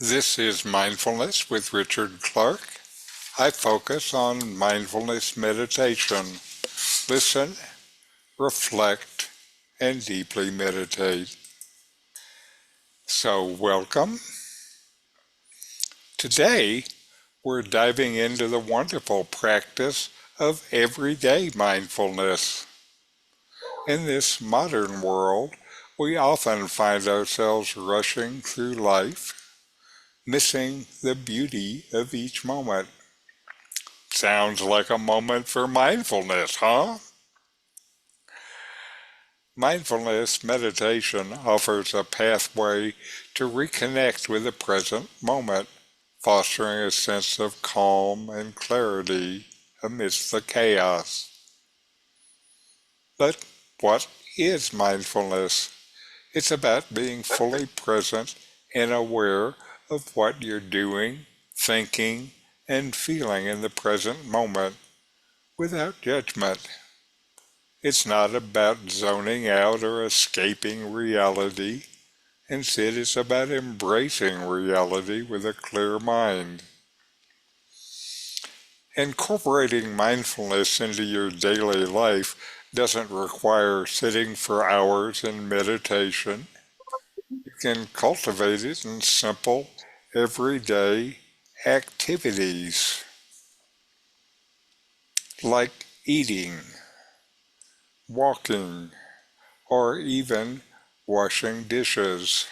This is Mindfulness with Richard Clarke. I focus on mindfulness meditation. Listen, reflect, and deeply meditate. So, welcome. Today, we're diving into the wonderful practice of everyday mindfulness. In this modern world, we often find ourselves rushing through life, missing the beauty of each moment. Sounds like a moment for mindfulness, huh? Mindfulness meditation offers a pathway to reconnect with the present moment, fostering a sense of calm and clarity amidst the chaos. But what is mindfulness? It's about being fully present and aware of what you're doing, thinking, and feeling in the present moment without judgment. It's not about zoning out or escaping reality. Instead, it's about embracing reality with a clear mind. Incorporating mindfulness into your daily life doesn't require sitting for hours in meditation. You can cultivate it in simple, everyday activities like eating, walking, or even washing dishes.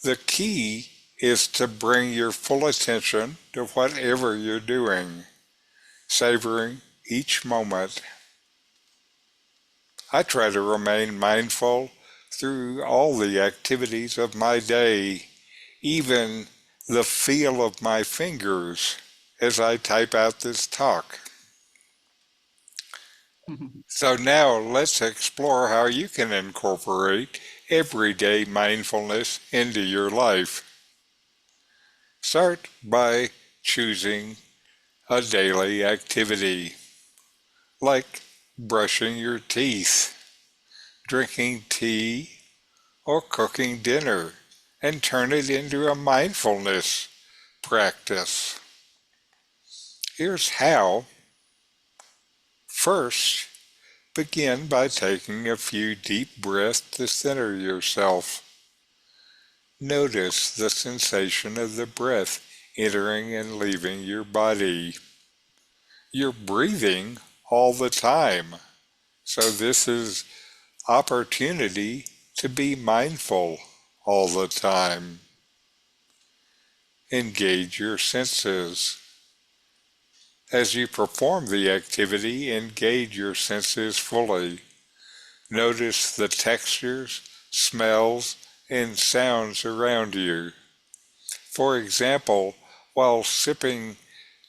The key is to bring your full attention to whatever you're doing, savoring each moment. I try to remain mindful through all the activities of my day, even the feel of my fingers as I type out this talk. So now let's explore how you can incorporate everyday mindfulness into your life. Start by choosing a daily activity, like brushing your teeth, drinking tea, or cooking dinner, and turn it into a mindfulness practice. Here's how. First, begin by taking a few deep breaths to center yourself. Notice the sensation of the breath entering and leaving your body. You're breathing all the time, so this is opportunity to be mindful all the time. Engage your senses. As you perform the activity, engage your senses fully. Notice the textures, smells, and sounds around you. For example, while sipping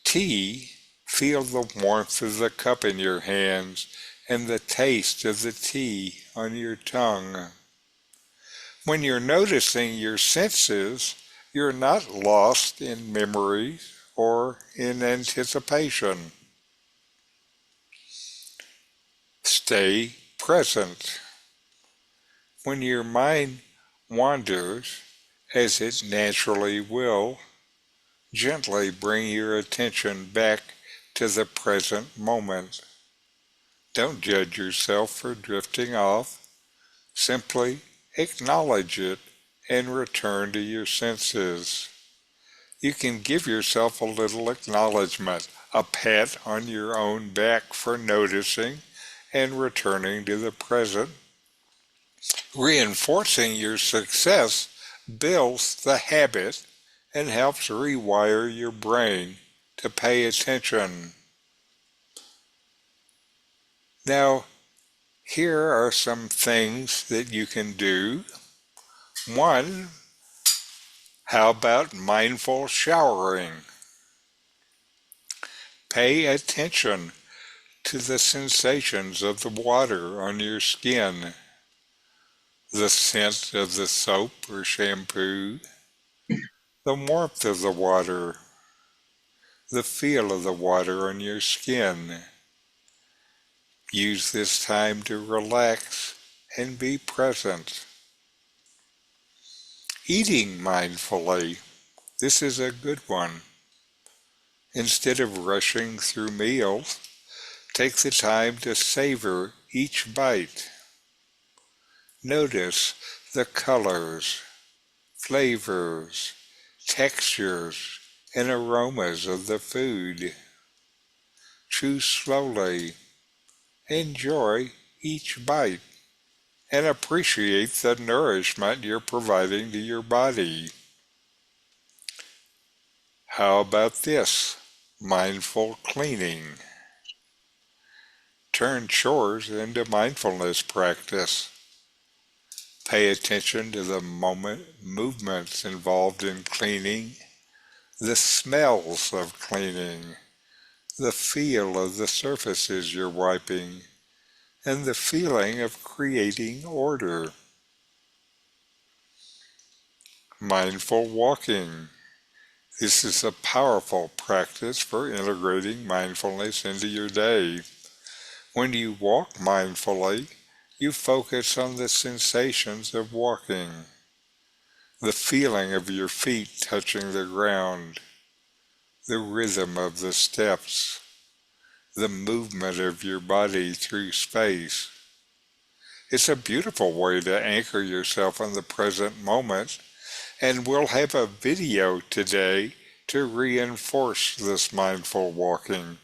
tea, feel the warmth of the cup in your hands and the taste of the tea on your tongue. When you're noticing your senses, you're not lost in memories or in anticipation. Stay present. When your mind wanders, as it naturally will, gently bring your attention back to the present moment. Don't judge yourself for drifting off. Simply acknowledge it and return to your senses. You can give yourself a little acknowledgement, a pat on your own back for noticing and returning to the present. Reinforcing your success builds the habit and helps rewire your brain to pay attention. Now, here are some things that you can do. One, how about mindful showering? Pay attention to the sensations of the water on your skin, the scent of the soap or shampoo, the warmth of the water, the feel of the water on your skin. Use this time to relax and be present. Eating mindfully. This is a good one. Instead of rushing through meals, take the time to savor each bite. Notice the colors, flavors, textures, and aromas of the food. Chew slowly. Enjoy each bite and appreciate the nourishment you're providing to your body. How about this? Mindful cleaning. Turn chores into mindfulness practice. Pay attention to the movements involved in cleaning, the smells of cleaning, the feel of the surfaces you're wiping, and the feeling of creating order. Mindful walking. This is a powerful practice for integrating mindfulness into your day. When you walk mindfully, you focus on the sensations of walking, the feeling of your feet touching the ground, the rhythm of the steps, the movement of your body through space. It's a beautiful way to anchor yourself in the present moment, and we'll have a video today to reinforce this mindful walking.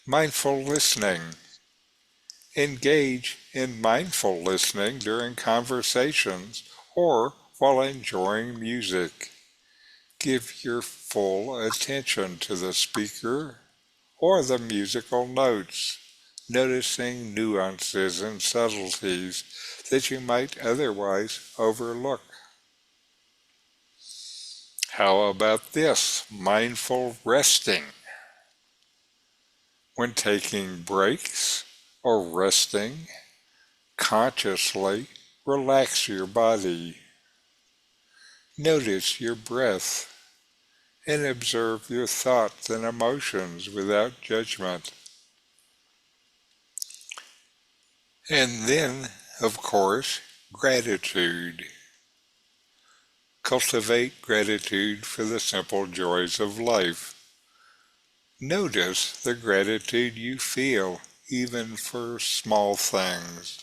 Mindful listening. Engage in mindful listening during conversations or while enjoying music. Give your full attention to the speaker or the musical notes, noticing nuances and subtleties that you might otherwise overlook. How about this? Mindful resting. When taking breaks or resting, consciously relax your body. Notice your breath and observe your thoughts and emotions without judgment. And then, of course, gratitude. Cultivate gratitude for the simple joys of life. Notice the gratitude you feel even for small things.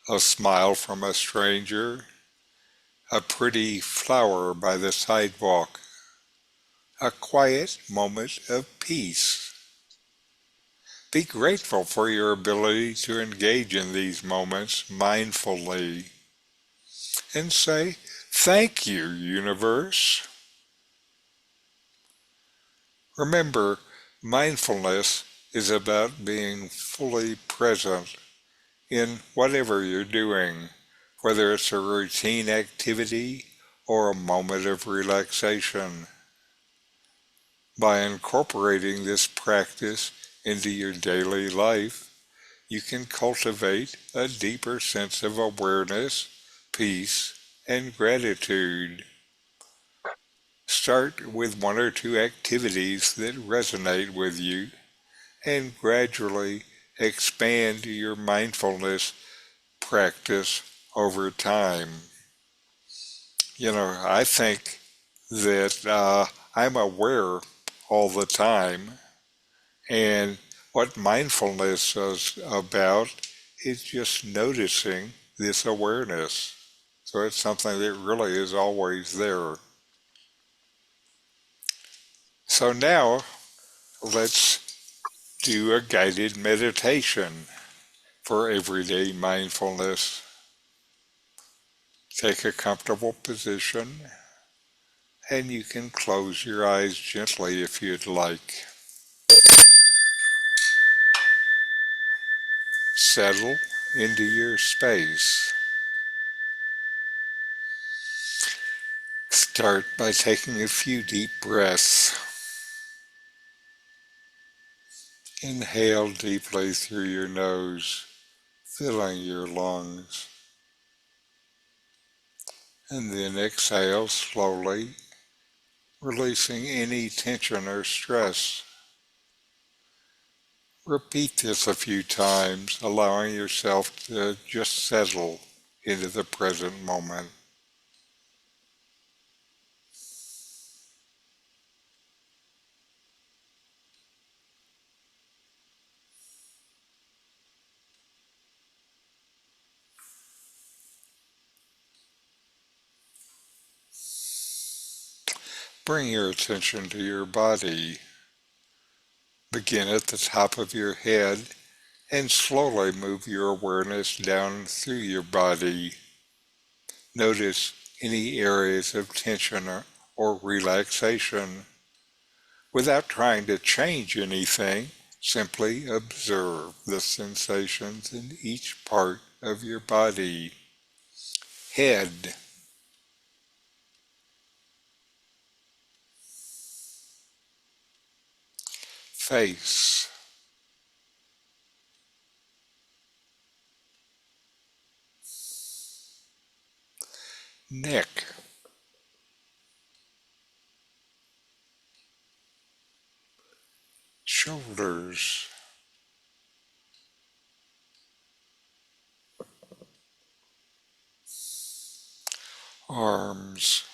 A smile from a stranger, a pretty flower by the sidewalk, a quiet moment of peace. Be grateful for your ability to engage in these moments mindfully and say, "Thank you, universe." Remember, mindfulness is about being fully present in whatever you're doing, whether it's a routine activity or a moment of relaxation. By incorporating this practice into your daily life, you can cultivate a deeper sense of awareness, peace, and gratitude. Start with one or two activities that resonate with you and gradually expand your mindfulness practice over time. I think that I'm aware all the time, and what mindfulness is about is just noticing this awareness. So it's something that really is always there. So now let's do a guided meditation for everyday mindfulness. Take a comfortable position, and you can close your eyes gently if you'd like. Settle into your space. Start by taking a few deep breaths. Inhale deeply through your nose, filling your lungs. And then exhale slowly, releasing any tension or stress. Repeat this a few times, allowing yourself to just settle into the present moment. Bring your attention to your body. Begin at the top of your head and slowly move your awareness down through your body. Notice any areas of tension or relaxation. Without trying to change anything, simply observe the sensations in each part of your body. Head, face, neck, shoulders, arms,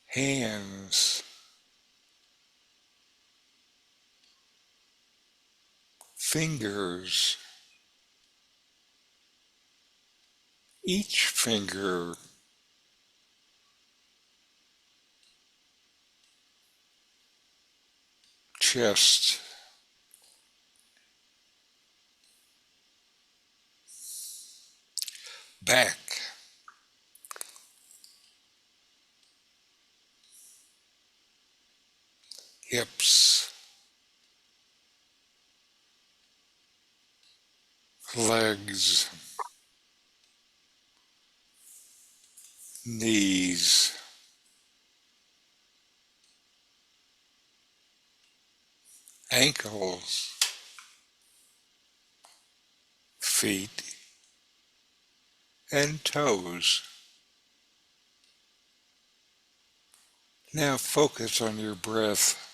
hands, fingers, each finger, chest, back, hips, legs, knees, ankles, feet, and toes. Now focus on your breath.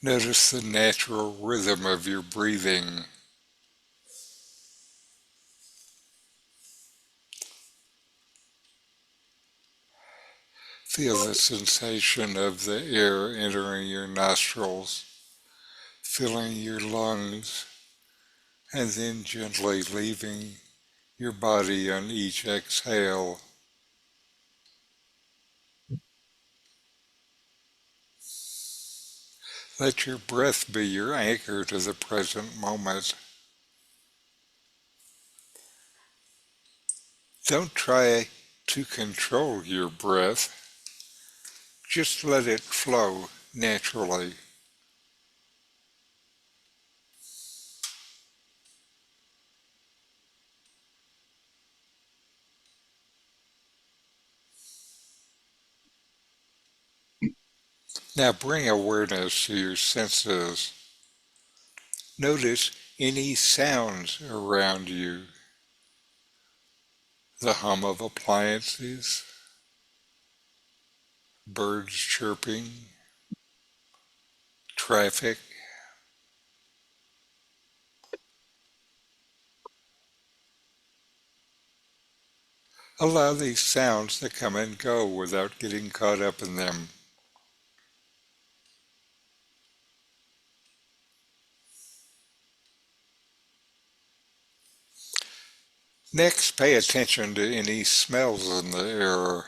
Notice the natural rhythm of your breathing. Feel the sensation of the air entering your nostrils, filling your lungs, and then gently leaving your body on each exhale. Let your breath be your anchor to the present moment. Don't try to control your breath. Just let it flow naturally. Now bring awareness to your senses. Notice any sounds around you. The hum of appliances, birds chirping, traffic. Allow these sounds to come and go without getting caught up in them. Next, pay attention to any smells in the air.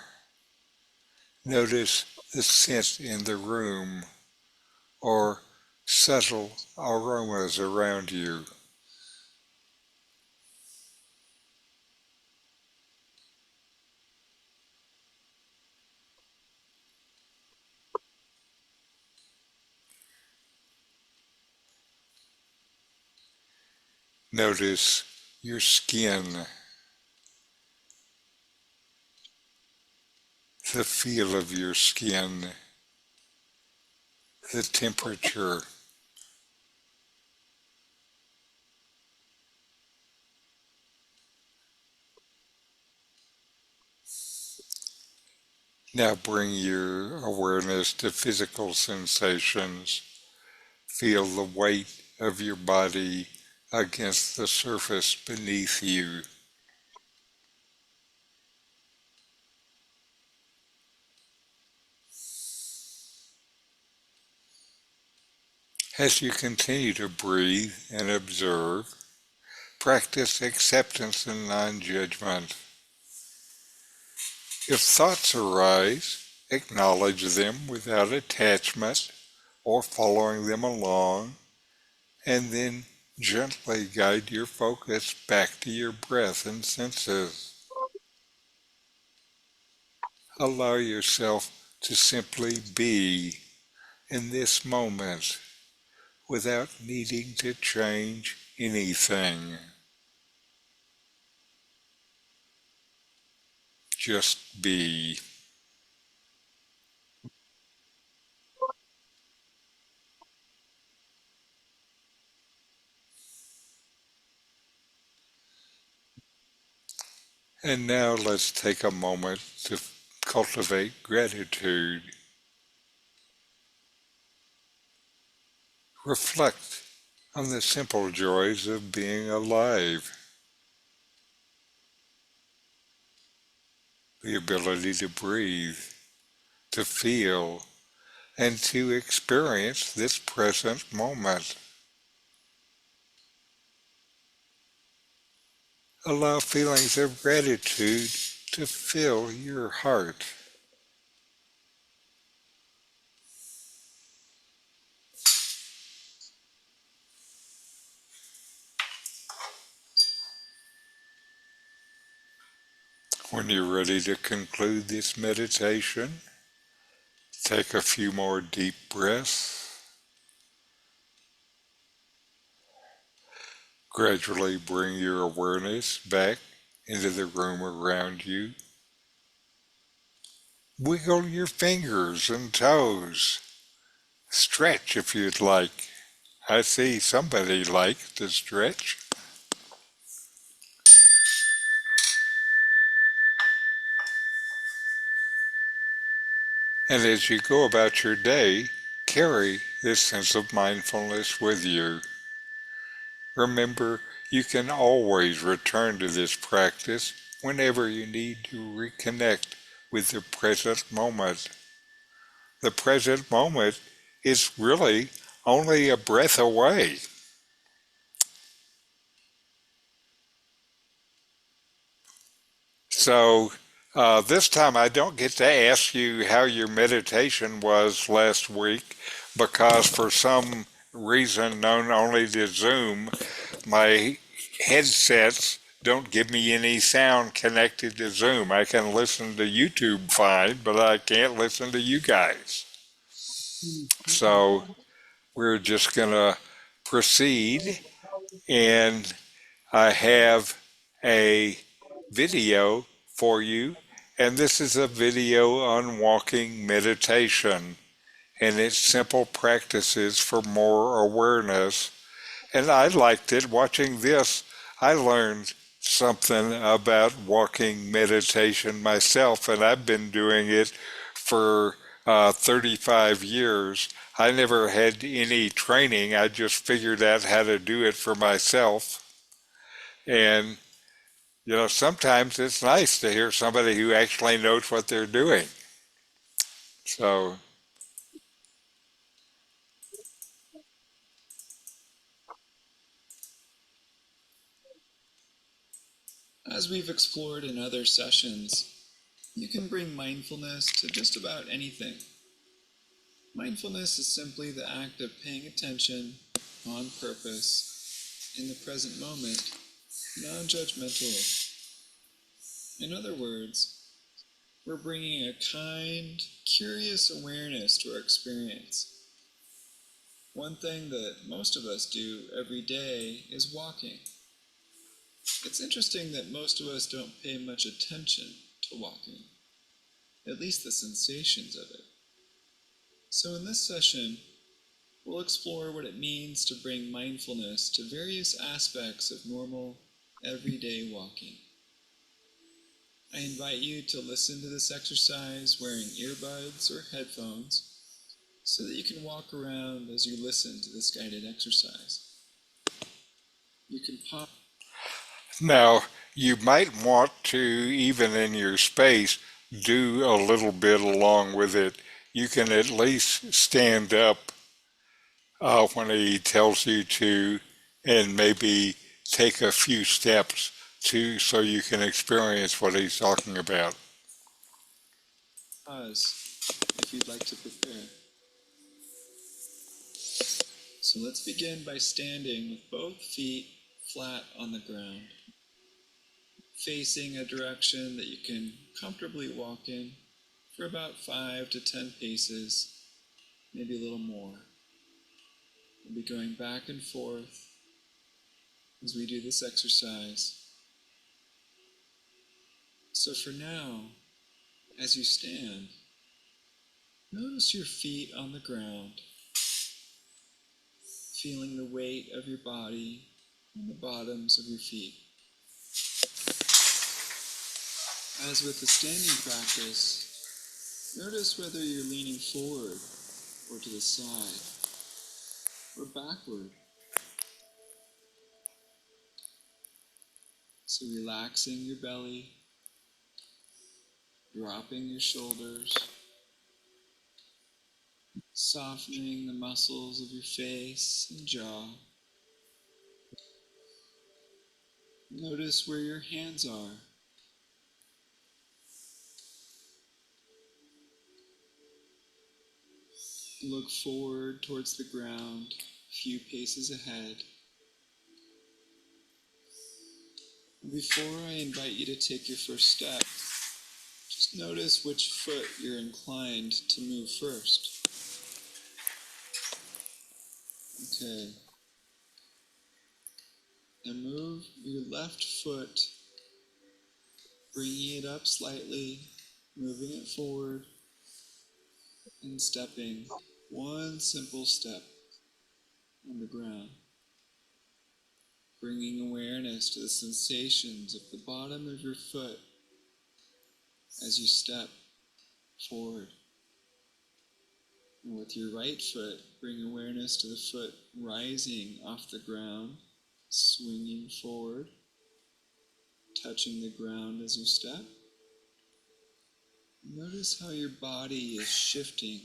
Notice the scent in the room or subtle aromas around you. Notice your skin, the feel of your skin, the temperature. Now bring your awareness to physical sensations. Feel the weight of your body against the surface beneath you. As you continue to breathe and observe, practice acceptance and non-judgment. If thoughts arise, acknowledge them without attachment or following them along, and then gently guide your focus back to your breath and senses. Allow yourself to simply be in this moment without needing to change anything. Just be. And now let's take a moment to cultivate gratitude. Reflect on the simple joys of being alive, the ability to breathe, to feel, and to experience this present moment. Allow feelings of gratitude to fill your heart. When you're ready to conclude this meditation, take a few more deep breaths. Gradually bring your awareness back into the room around you. Wiggle your fingers and toes. Stretch if you'd like. I see somebody likes to stretch. And as you go about your day, carry this sense of mindfulness with you. Remember, you can always return to this practice whenever you need to reconnect with the present moment. The present moment is really only a breath away. So this time I don't get to ask you how your meditation was last week because for some reason known only to Zoom, my headsets don't give me any sound connected to Zoom. I can listen to YouTube fine, but I can't listen to you guys. So we're just going to proceed, and I have a video for you, and this is a video on walking meditation and its simple practices for more awareness. And I liked it. Watching this, I learned something about walking meditation myself, and I've been doing it for 35 years. I never had any training. I just figured out how to do it for myself. And, sometimes it's nice to hear somebody who actually knows what they're doing. So, As we've explored in other sessions, you can bring mindfulness to just about anything. Mindfulness is simply the act of paying attention on purpose in the present moment, non-judgmentally. In other words, we're bringing a kind, curious awareness to our experience. One thing that most of us do every day is walking. It's interesting that most of us don't pay much attention to walking, at least the sensations of it. So in this session, we'll explore what it means to bring mindfulness to various aspects of normal, everyday walking. I invite you to listen to this exercise wearing earbuds or headphones so that you can walk around as you listen to this guided exercise. You can pause. Now, you might want to, even in your space, do a little bit along with it. You can at least stand up when he tells you to, and maybe take a few steps so you can experience what he's talking about. If you'd like to prepare. So let's begin by standing with both feet flat on the ground, facing a direction that you can comfortably walk in for about 5 to 10 paces, maybe a little more. We'll be going back and forth as we do this exercise. So for now, as you stand, notice your feet on the ground, feeling the weight of your body on the bottoms of your feet. As with the standing practice, notice whether you're leaning forward or to the side or backward. So relaxing your belly, dropping your shoulders, softening the muscles of your face and jaw. Notice where your hands are. Look forward towards the ground, a few paces ahead. Before I invite you to take your first step, just notice which foot you're inclined to move first. Okay. And move your left foot, bringing it up slightly, moving it forward, and stepping one simple step on the ground. Bringing awareness to the sensations of the bottom of your foot as you step forward. And with your right foot, bring awareness to the foot rising off the ground, swinging forward, touching the ground as you step. Notice how your body is shifting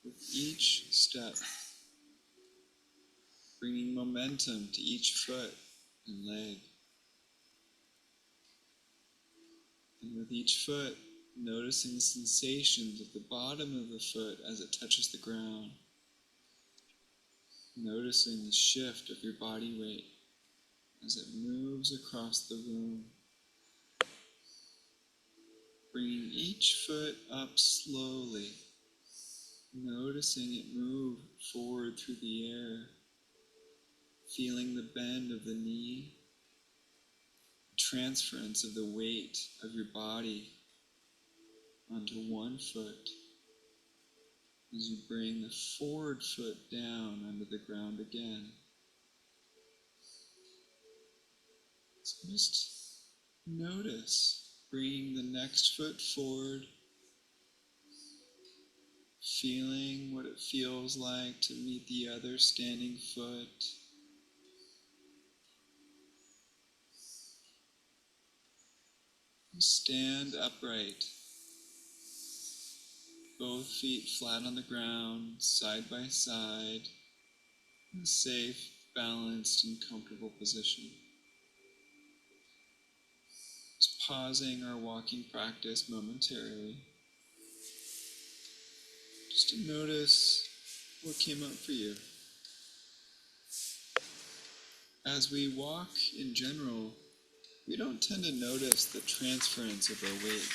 with each step, bringing momentum to each foot and leg. And with each foot, noticing the sensations at the bottom of the foot as it touches the ground. Noticing the shift of your body weight as it moves across the room. Bringing each foot up slowly, noticing it move forward through the air, feeling the bend of the knee, transference of the weight of your body onto one foot as you bring the forward foot down onto the ground again. So just notice bringing the next foot forward, feeling what it feels like to meet the other standing foot. Stand upright, both feet flat on the ground, side by side, in a safe, balanced, and comfortable position. Just pausing our walking practice momentarily, just to notice what came up for you. As we walk in general, we don't tend to notice the transference of our weight.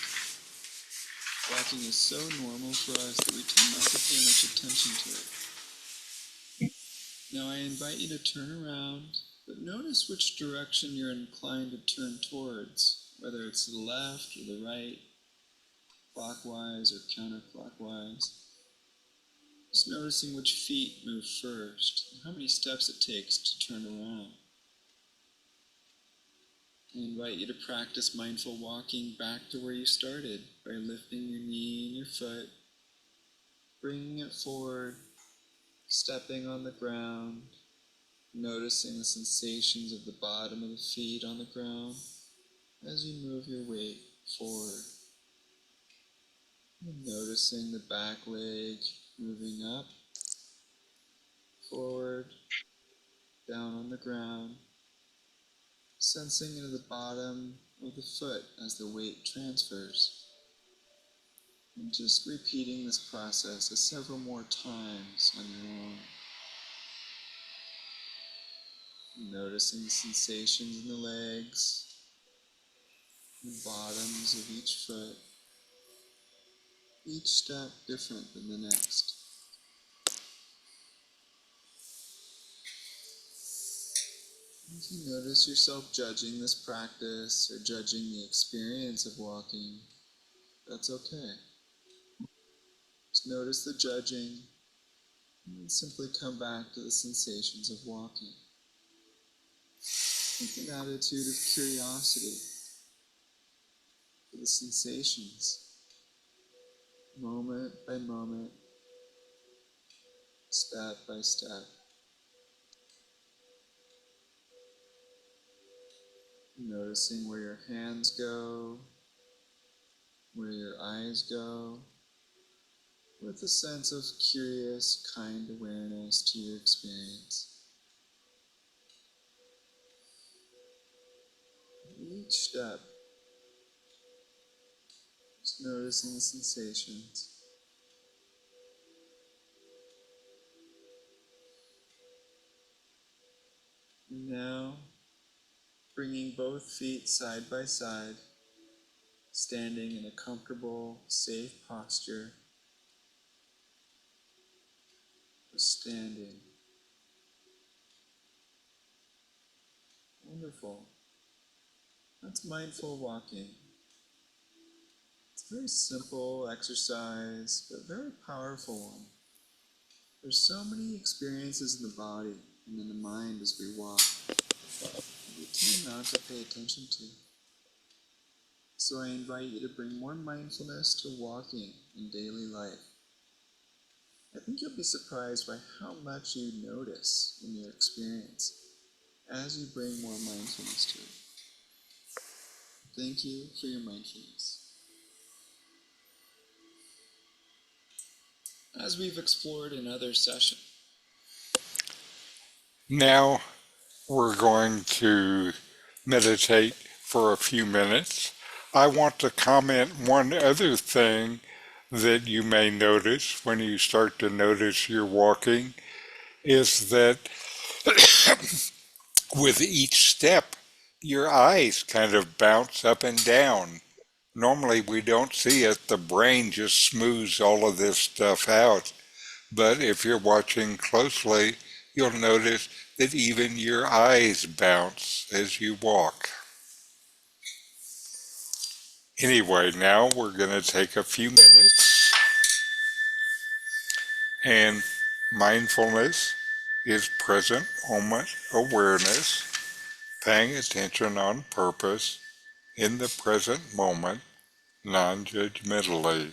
Walking is so normal for us that we tend not to pay much attention to it. Now I invite you to turn around, but notice which direction you're inclined to turn towards, whether it's to the left or the right, clockwise or counterclockwise. Just noticing which feet move first, and how many steps it takes to turn around. I invite you to practice mindful walking back to where you started by lifting your knee and your foot, bringing it forward, stepping on the ground, noticing the sensations of the bottom of the feet on the ground as you move your weight forward. And noticing the back leg moving up, forward, down on the ground, sensing into the bottom of the foot as the weight transfers. And just repeating this process several more times on your own. Noticing the sensations in the legs, the bottoms of each foot, each step different than the next. If you notice yourself judging this practice or judging the experience of walking, that's okay. Just notice the judging and then simply come back to the sensations of walking. With an attitude of curiosity for the sensations, moment by moment, step by step. Noticing where your hands go, where your eyes go, with a sense of curious, kind awareness to your experience. Each step, just noticing the sensations. And now, bringing both feet side by side, standing in a comfortable, safe posture, just standing. Wonderful. That's mindful walking. It's a very simple exercise, but very powerful one. There's so many experiences in the body and in the mind as we walk that we tend not to pay attention to. So I invite you to bring more mindfulness to walking in daily life. I think you'll be surprised by how much you notice in your experience as you bring more mindfulness to it. Thank you for your mindfulness. As we've explored in other sessions, Now we're going to meditate for a few minutes. I want to comment one other thing that you may notice when you start to notice you're walking is that with each step, your eyes kind of bounce up and down. Normally we don't see it. The brain just smooths all of this stuff out. But if you're watching closely, you'll notice that even your eyes bounce as you walk. Anyway, now we're going to take a few minutes, and mindfulness is present moment awareness, paying attention on purpose in the present moment, non-judgmentally.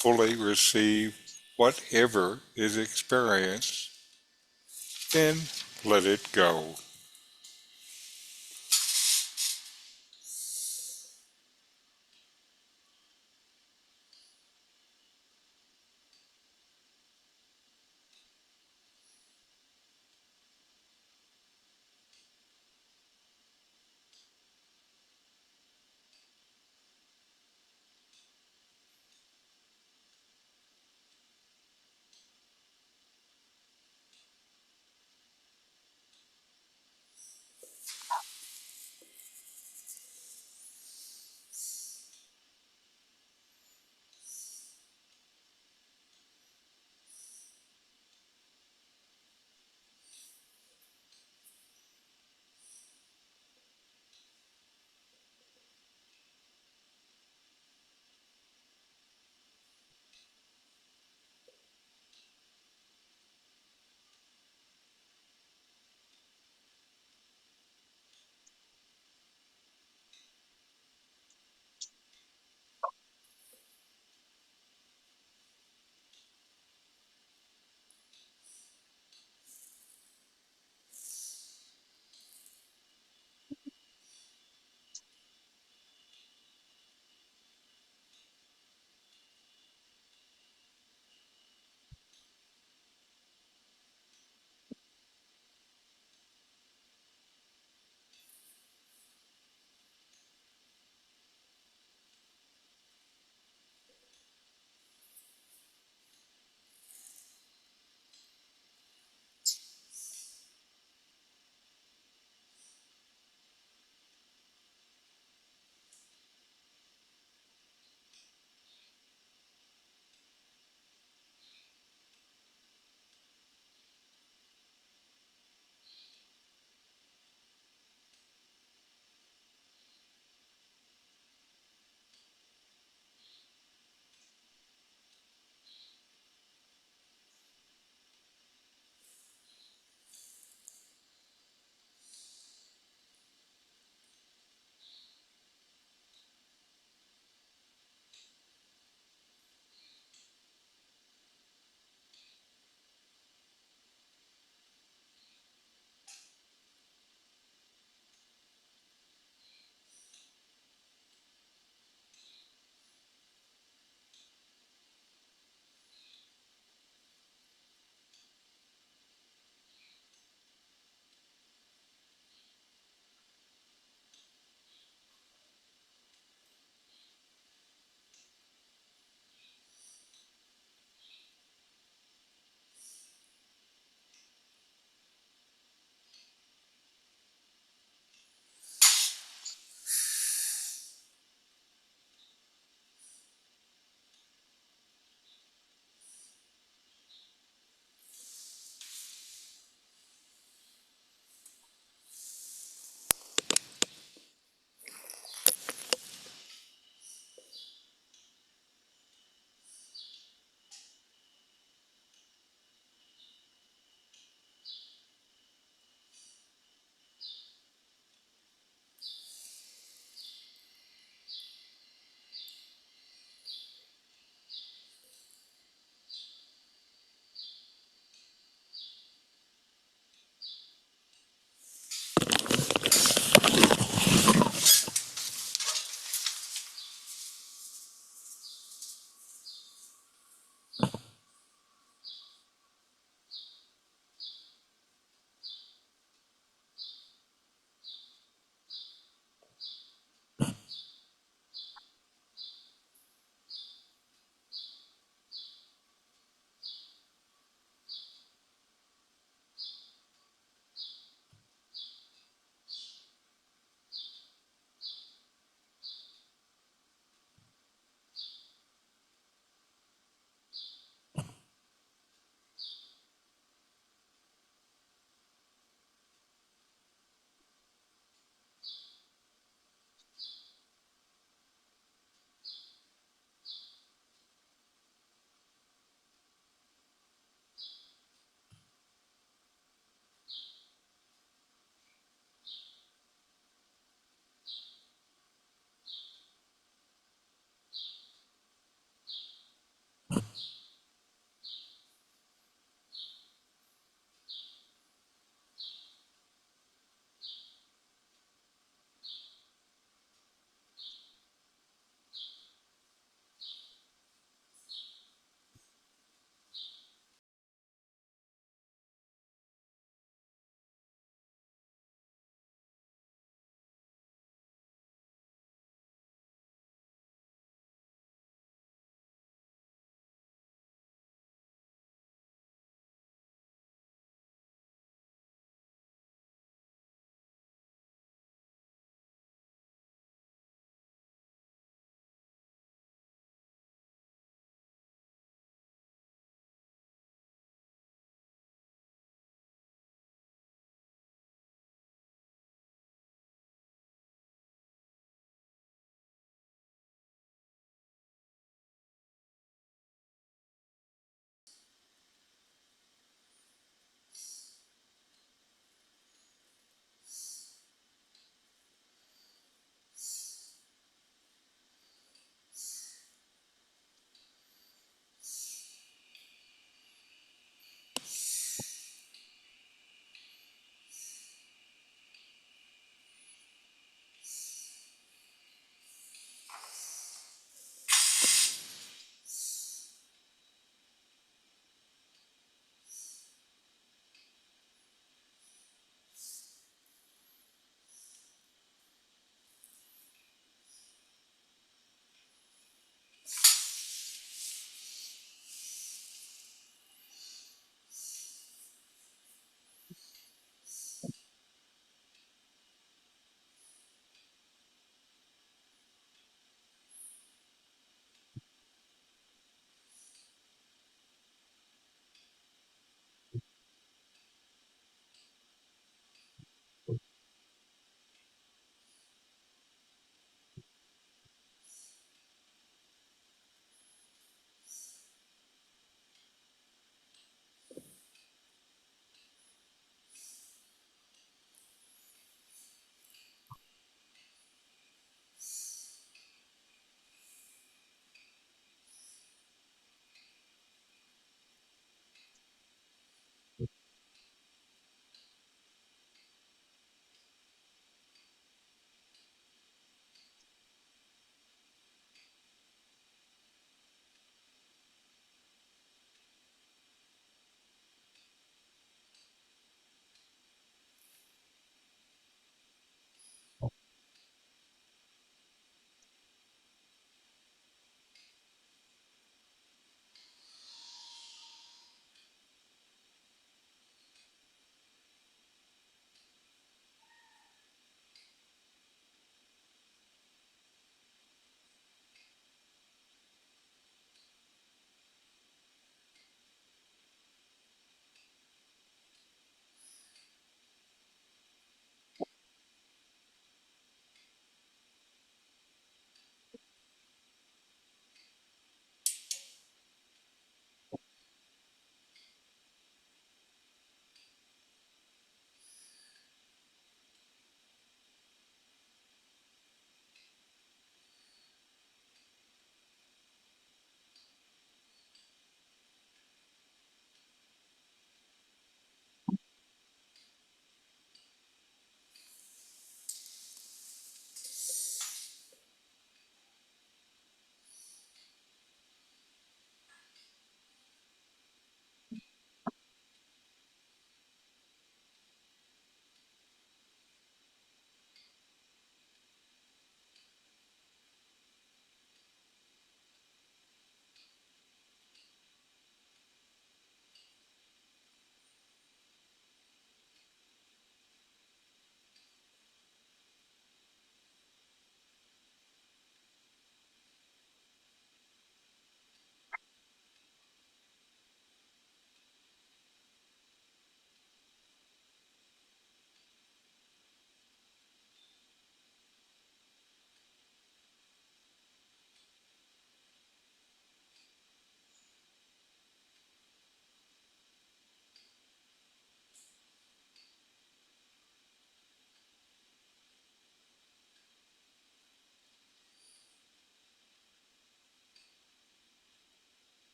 Fully receive whatever is experienced, then let it go.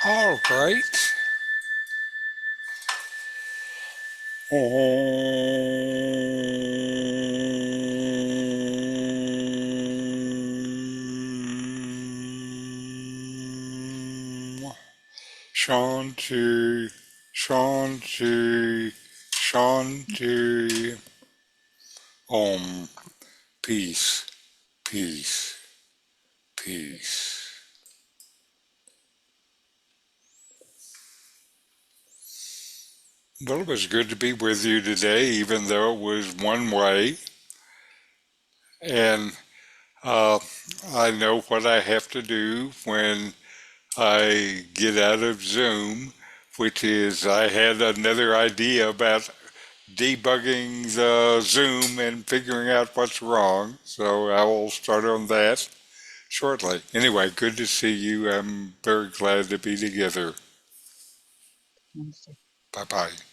All right. Shanti, Shanti, Shanti. Om. Peace, peace, peace. Well, it was good to be with you today, even though it was one way. And uh, I know what I have to do when I get out of Zoom, which is I had another idea about debugging the Zoom and figuring out what's wrong. So I will start on that shortly. Anyway, good to see you. I'm very glad to be together. Namaste. Bye bye.